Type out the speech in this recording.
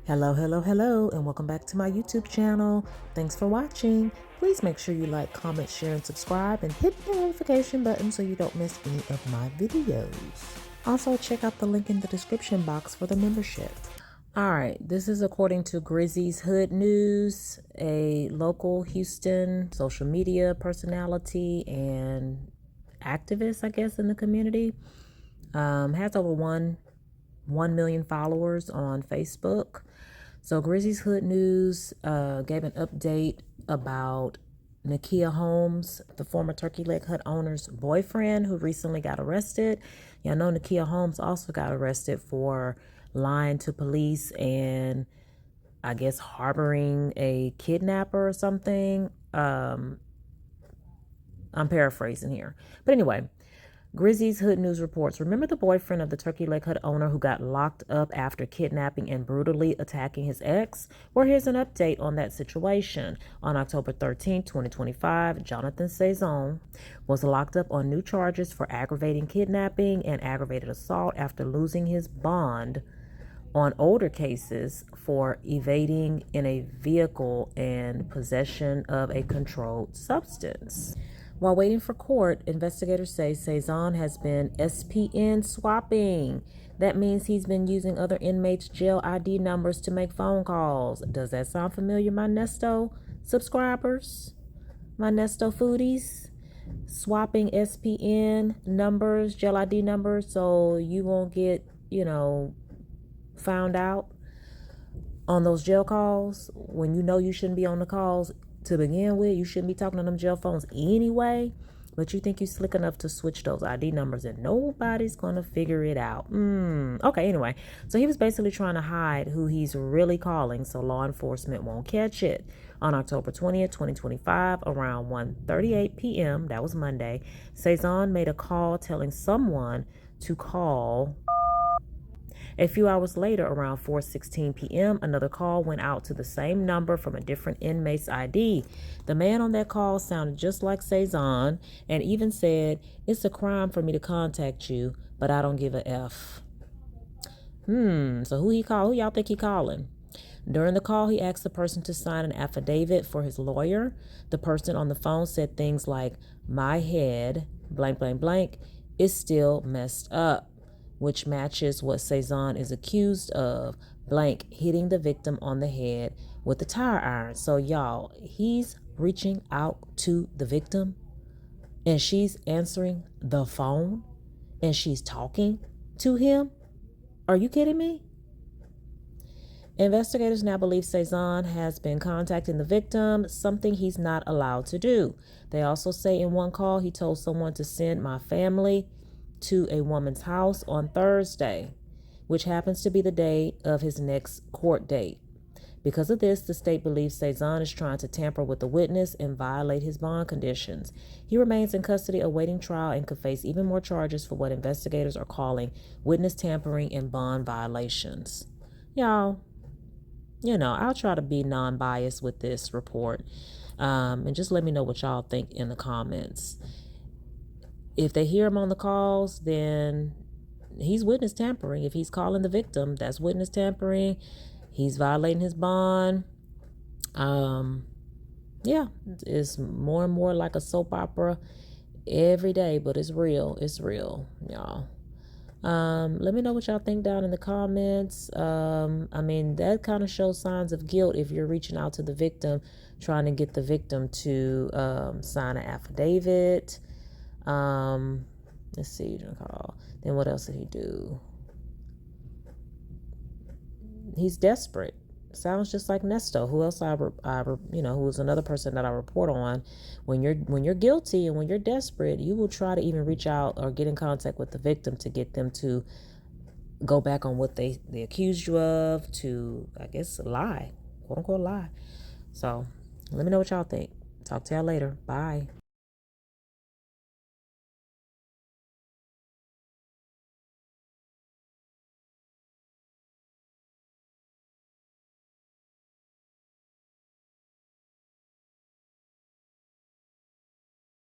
Hello, and welcome back to my YouTube channel. Thanks for watching. Please make sure you like, comment, share, and subscribe, and hit the notification button so you don't miss any of my videos. Also, check out the link in the description box for the membership. All right, this is according to Grizzy's Hood News, a local Houston social media personality and activist, I guess, in the community. Has over 1 million followers on Facebook. So Grizzy's Hood News gave an update about Nakia Holmes, the former Turkey Leg Hut owner's boyfriend who recently got arrested. Y'all know Nakia Holmes also got arrested for lying to police and I guess harboring a kidnapper or something. I'm paraphrasing here. But anyway, Grizzy's Hood News reports, remember the boyfriend of the Turkey Leg Hut owner who got locked up after kidnapping and brutally attacking his ex? Well, here's an update on that situation. On October 13, 2025, Johnathan Saizon was locked up on new charges for aggravating kidnapping and aggravated assault after losing his bond on older cases for evading in a vehicle and possession of a controlled substance. While waiting for court, investigators say Saizon has been SPN swapping. That means he's been using other inmates' jail ID numbers to make phone calls. Does that sound familiar, my Nesto subscribers? My Nesto foodies? Swapping SPN numbers, jail ID numbers, so you won't get, found out on those jail calls when you know you shouldn't be on the calls. To begin with, you shouldn't be talking on them jail phones anyway, but you think you're slick enough to switch those ID numbers and nobody's going to figure it out. Okay, anyway, so he was basically trying to hide who he's really calling so law enforcement won't catch it. On October 20th, 2025, around 1:38 p.m., that was Monday, Saizon made a call telling someone to call. A few hours later, around 4:16 p.m., another call went out to the same number from a different inmate's ID. The man on that call sounded just like Saizon and even said, "It's a crime for me to contact you, but I don't give a F." So who he called? Who y'all think he calling? During the call, he asked the person to sign an affidavit for his lawyer. The person on the phone said things like, "My head, blank, blank, blank, is still messed up," which matches what Saizon is accused of, blank, hitting the victim on the head with a tire iron. So y'all, he's reaching out to the victim and she's answering the phone and she's talking to him. Are you kidding me? Investigators now believe Saizon has been contacting the victim, something he's not allowed to do. They also say in one call he told someone to send my family to a woman's house on Thursday, which happens to be the day of his next court date. Because of this, the state believes Saizon is trying to tamper with the witness and violate his bond conditions. He remains in custody awaiting trial and could face even more charges for what investigators are calling witness tampering and bond violations. Y'all, I'll try to be non-biased with this report, and just let me know what y'all think in the comments. If they hear him on the calls, then he's witness tampering. If he's calling the victim, that's witness tampering. He's violating his bond. Yeah, it's more and more like a soap opera every day, but it's real. It's real, y'all. Let me know what y'all think down in the comments. That kind of shows signs of guilt if you're reaching out to the victim, trying to get the victim to sign an affidavit. Let's see, then what else did he do? He's desperate. Sounds just like Nesto, who else who was another person that I report on. When you're guilty and when you're desperate, you will try to even reach out or get in contact with the victim to get them to go back on what they accused you of, to, I guess, lie, quote unquote lie. So let me know what y'all think. Talk to y'all later. Bye.